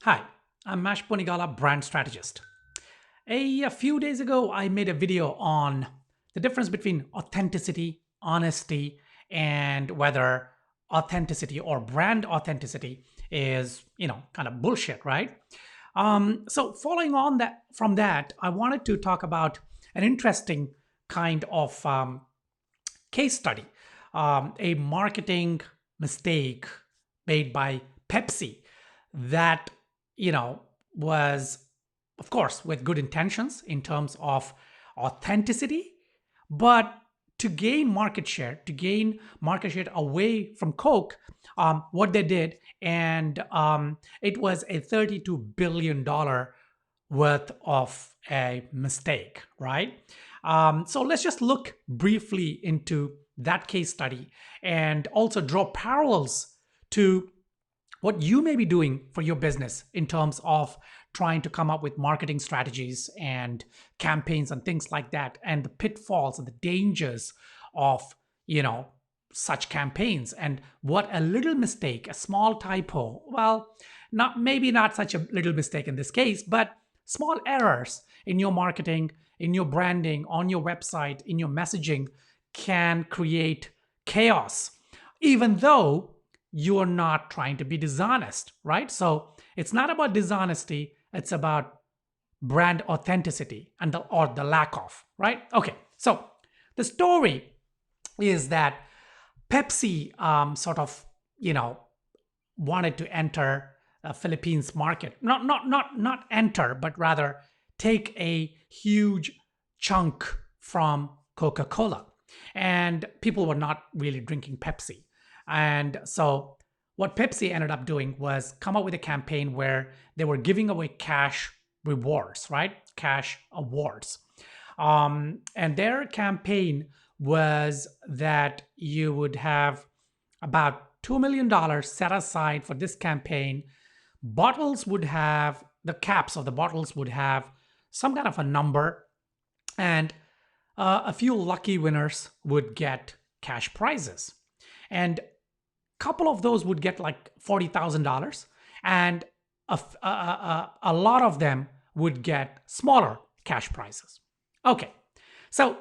Hi, I'm Mash Ponigala, brand strategist. A few days ago, I made a video on the difference between authenticity, honesty, and whether authenticity or brand authenticity is, kind of bullshit, right? So following on that from that, I wanted to talk about an interesting kind of case study, a marketing mistake made by Pepsi that was, of course, with good intentions in terms of authenticity, but to gain market share away from Coke, what they did, and it was a $32 billion worth of a mistake, right? So let's just look briefly into that case study and also draw parallels to what you may be doing for your business in terms of trying to come up with marketing strategies and campaigns and things like that, and the pitfalls and the dangers of such campaigns, and what a little mistake, a small typo, well, not such a little mistake in this case, but small errors in your marketing, in your branding, on your website, in your messaging can create chaos, even though you're not trying to be dishonest, right? So it's not about dishonesty, it's about brand authenticity and or the lack of, right? Okay, so the story is that Pepsi wanted to enter the Philippines market, not enter, but rather take a huge chunk from Coca-Cola, and people were not really drinking Pepsi. And so what Pepsi ended up doing was come up with a campaign where they were giving away cash rewards, right? Cash awards. And their campaign was that you would have about $2 million set aside for this campaign. Bottles would have, the caps of the bottles would have some kind of a number, and a few lucky winners would get cash prizes. And a couple of those would get like $40,000, and a lot of them would get smaller cash prizes. Okay, so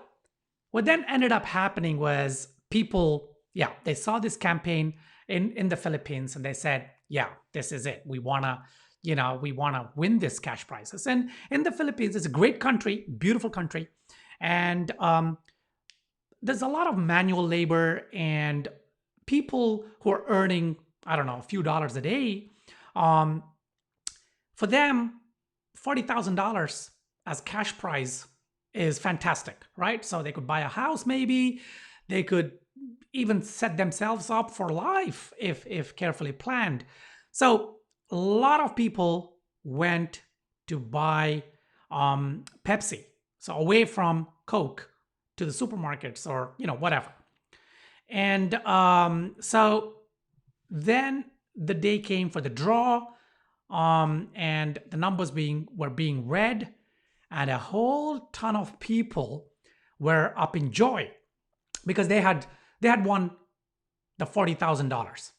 what then ended up happening was people, yeah, they saw this campaign in the Philippines, and they said, yeah, this is it. We want to win this cash prizes. And in the Philippines, it's a great country, beautiful country, and there's a lot of manual labor and people who are earning, I don't know, a few dollars a day. Um, for them, $40,000 as cash prize is fantastic, right? So they could buy a house, maybe they could even set themselves up for life if carefully planned. So a lot of people went to buy Pepsi, so away from Coke, to the supermarkets or whatever. And so then the day came for the draw, and the numbers were being read, and a whole ton of people were up in joy because they had won the $40,000.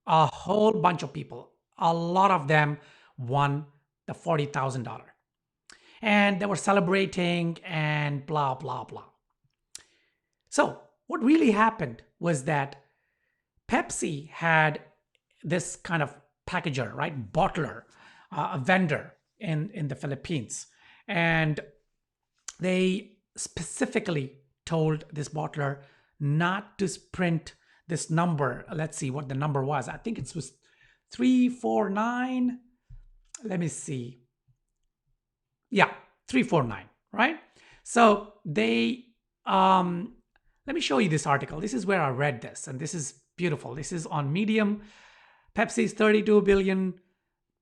A whole bunch of people, a lot of them won the $40,000, and they were celebrating and blah blah blah. So what really happened was that Pepsi had this kind of packager, right? Bottler, a vendor in the Philippines. And they specifically told this bottler not to print this number. Let's see what the number was. I think it was 349. Let me see. Yeah, 349, right? So they, let me show you this article. This is where I read this, and this is beautiful. This is on Medium. Pepsi's 32 billion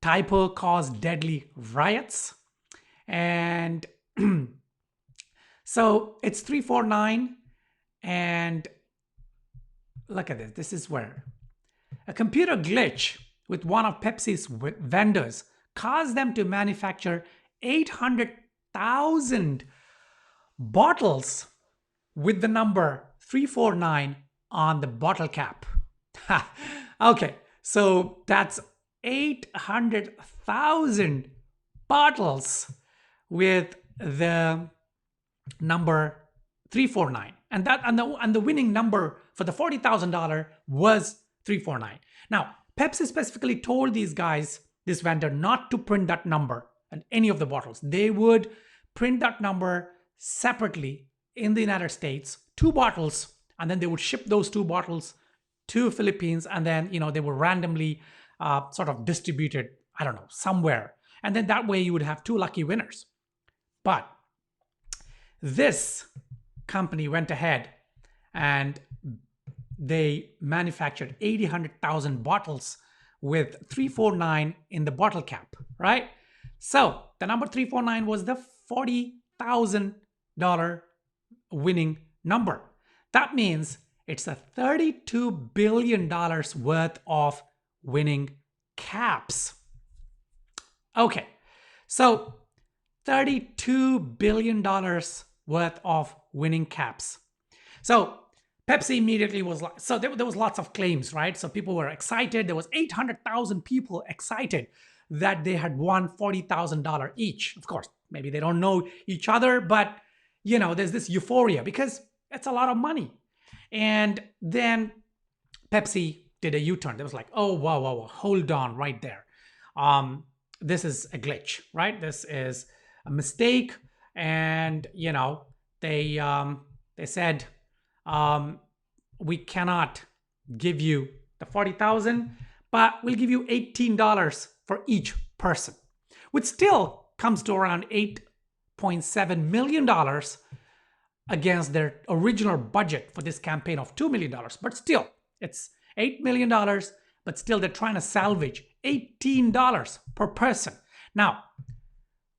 typo caused deadly riots. And so it's 349. And look at this. This is where a computer glitch with one of Pepsi's vendors caused them to manufacture 800,000 bottles with the number 349 on the bottle cap. Okay, so that's 800,000 bottles with the number 349, and the winning number for the $40,000 was 349. Now, Pepsi specifically told these guys, this vendor, not to print that number on any of the bottles. They would print that number separately in the United States, 2 bottles, and then they would ship those 2 bottles to Philippines, and then they were randomly sort of distributed, I don't know, somewhere, and then that way you would have 2 lucky winners. But this company went ahead and they manufactured 800,000 bottles with 349 in the bottle cap, right? So the number 349 was the $40,000 winning number. That means it's a $32 billion worth of winning caps. Okay, so $32 billion worth of winning caps. So Pepsi immediately was like, so there was lots of claims, right? So people were excited. There was 800,000 people excited that they had won $40,000 each. Of course, maybe they don't know each other, but there's this euphoria because it's a lot of money. And then Pepsi did a U-turn. They was like, oh, wow, hold on right there. This is a glitch, right? This is a mistake. And, they said, we cannot give you the 40,000, but we'll give you $18 for each person, which still comes to around $8.7 million against their original budget for this campaign of $2 million. But still, it's $8 million, but still they're trying to salvage $18 per person. Now,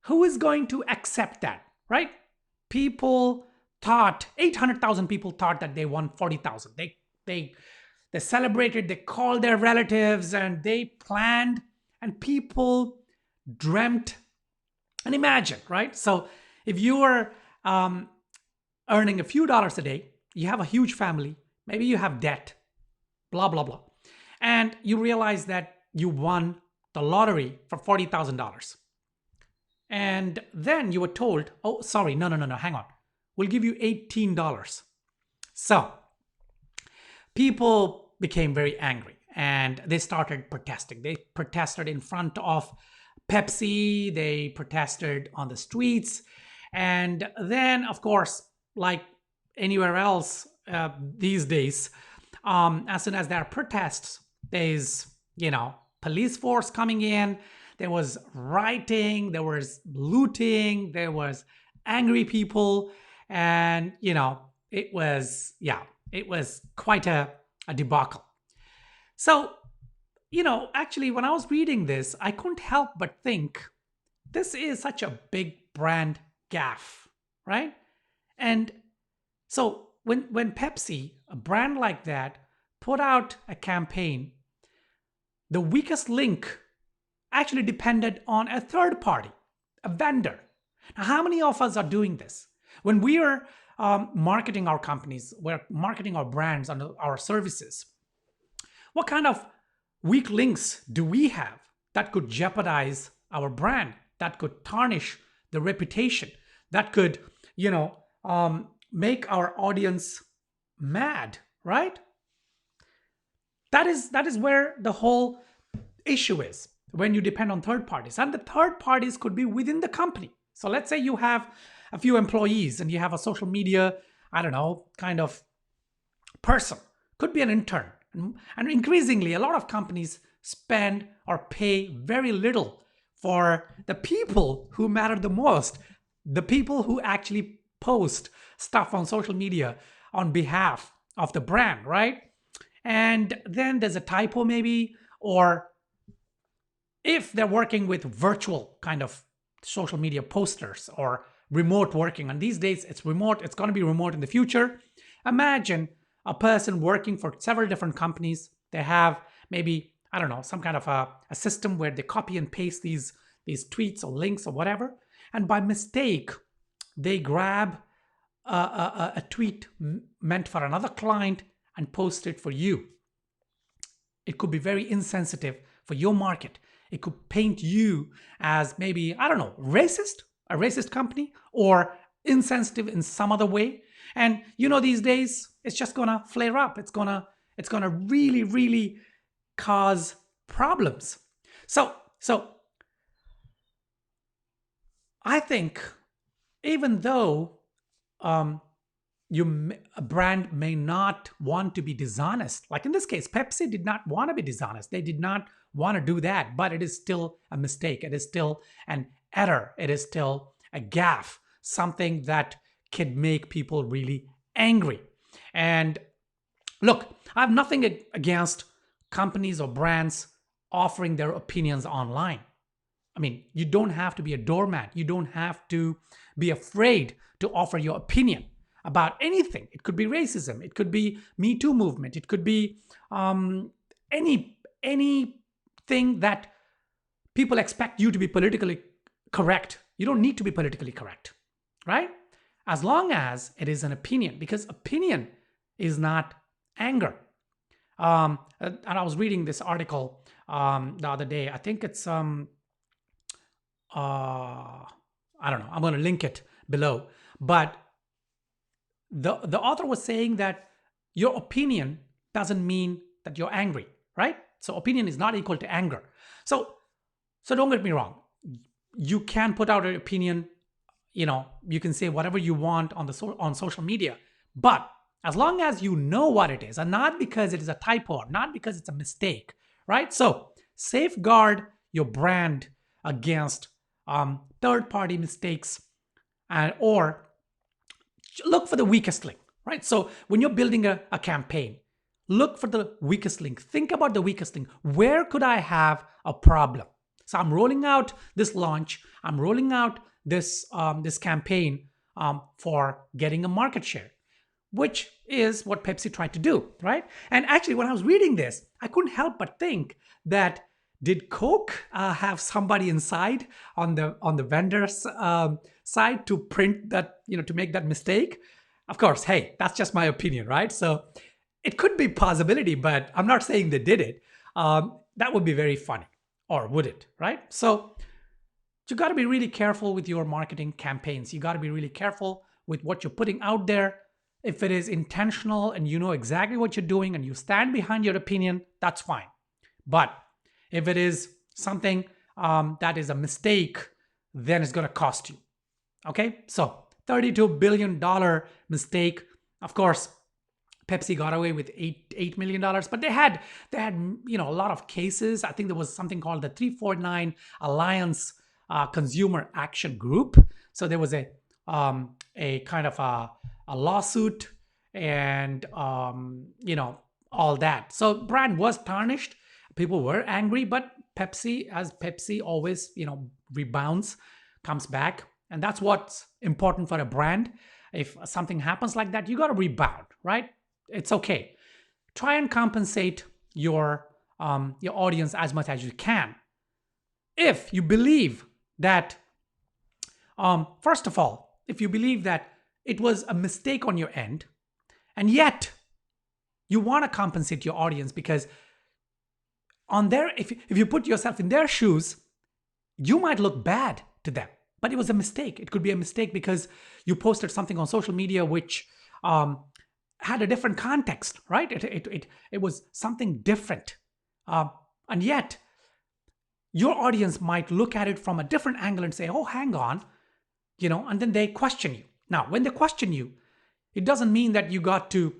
who is going to accept that, right? People thought, 800,000 people thought that they won 40,000. They celebrated, they called their relatives, and they planned, and people dreamt and imagined, right? So if you were earning a few dollars a day, you have a huge family, maybe you have debt, blah, blah, blah, and you realize that you won the lottery for $40,000. And then you were told, oh, sorry, no, hang on. We'll give you $18. So people became very angry and they started protesting. They protested in front of Pepsi. They protested on the streets. And then, of course, like anywhere else these days, as soon as there are protests, there's, police force coming in. There was rioting, there was looting, there was angry people. And, it was quite a debacle. So, actually, when I was reading this, I couldn't help but think this is such a big brand gaffe, right? And so when Pepsi, a brand like that, put out a campaign, the weakest link actually depended on a third party, a vendor. Now, how many of us are doing this? When we are marketing our companies, we're marketing our brands and our services, what kind of weak links do we have that could jeopardize our brand, that could tarnish the reputation, that could, make our audience mad, right? That is where the whole issue is when you depend on third parties. And the third parties could be within the company. So let's say you have a few employees and you have a social media, I don't know, kind of person. Could be an intern. And increasingly, a lot of companies spend or pay very little for the people who matter the most, the people who actually post stuff on social media on behalf of the brand, right? And then there's a typo maybe, or if they're working with virtual kind of social media posters or remote working, and these days it's remote, it's going to be remote in the future. Imagine a person working for several different companies. They have maybe, I don't know, some kind of a system where they copy and paste these tweets or links or whatever. And by mistake, they grab a tweet meant for another client and post it for you. It could be very insensitive for your market. It could paint you as maybe, I don't know, racist, a racist company, or insensitive in some other way. And these days it's just gonna flare up. It's gonna really, really cause problems. So I think even though um, a brand may not want to be dishonest, like in this case, Pepsi did not want to be dishonest. They did not want to do that, but it is still a mistake. It is still an error. It is still a gaffe, something that can make people really angry. And look, I have nothing against companies or brands offering their opinions online. I mean, you don't have to be a doormat. You don't have to be afraid to offer your opinion about anything. It could be racism. It could be Me Too movement. It could be anything that people expect you to be politically correct. You don't need to be politically correct, right? As long as it is an opinion, because opinion is not anger. And I was reading this article the other day. I think it's I don't know. I'm going to link it below. But the author was saying that your opinion doesn't mean that you're angry, right? So opinion is not equal to anger. So don't get me wrong. You can put out an opinion. You can say whatever you want on on social media, but as long as you know what it is, and not because it is a typo, not because it's a mistake, right? So safeguard your brand against third-party mistakes, or look for the weakest link, right? So when you're building a campaign, look for the weakest link. Think about the weakest link. Where could I have a problem? So I'm rolling out this launch. I'm rolling out this campaign for getting a market share, which is what Pepsi tried to do, right? And actually, when I was reading this, I couldn't help but think that did Coke have somebody inside on the vendor's side to print that, to make that mistake? Of course, hey, that's just my opinion, right? So it could be possibility, but I'm not saying they did it. That would be very funny, or would it, right? So you got to be really careful with your marketing campaigns. You got to be really careful with what you're putting out there. If it is intentional and you know exactly what you're doing and you stand behind your opinion, that's fine. But if it is something that is a mistake, then it's going to cost you. Okay, so $32 billion mistake. Of course, Pepsi got away with $8 million, but they had a lot of cases. I think there was something called the 349 Alliance Consumer Action Group. So there was a kind of a lawsuit and all that. So brand was tarnished. People were angry, but Pepsi, as Pepsi always, rebounds, comes back. And that's what's important for a brand. If something happens like that, you got to rebound, right? It's okay. Try and compensate your audience as much as you can. If you believe that, first of all, if you believe that it was a mistake on your end, and yet you want to compensate your audience because if you put yourself in their shoes, you might look bad to them. But it was a mistake. It could be a mistake because you posted something on social media which had a different context, right? It was something different. And yet, your audience might look at it from a different angle and say, oh, hang on, and then they question you. Now, when they question you, it doesn't mean that you got to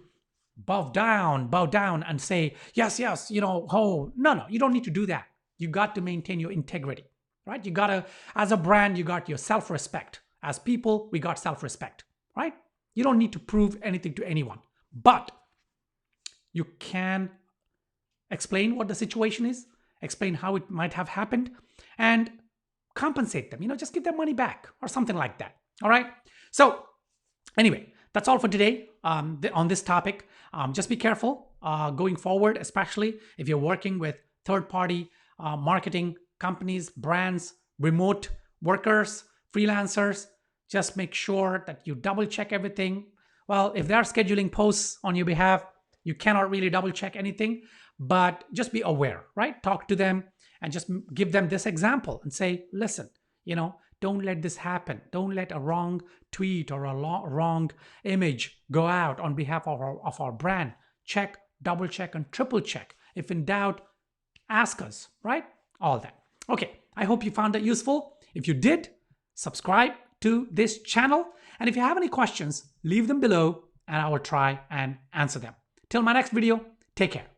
bow down and say, yes, oh, no, you don't need to do that. You got to maintain your integrity, right? You got to, as a brand, you got your self-respect. As people, we got self-respect, right? You don't need to prove anything to anyone, but you can explain what the situation is, explain how it might have happened, and compensate them, just give them money back or something like that. All right. So anyway, that's all for today on this topic. Just be careful going forward, especially if you're working with third-party marketing companies, brands, remote workers, freelancers. Just make sure that you double check everything. Well, if they're scheduling posts on your behalf, you cannot really double check anything, but just be aware, right? Talk to them, and just give them this example and say, listen, don't let this happen. Don't let a wrong tweet or a wrong image go out on behalf of our brand. Check, double check, and triple check. If in doubt, ask us, right? All that. Okay, I hope you found that useful. If you did, subscribe to this channel. And if you have any questions, leave them below and I will try and answer them. Till my next video, take care.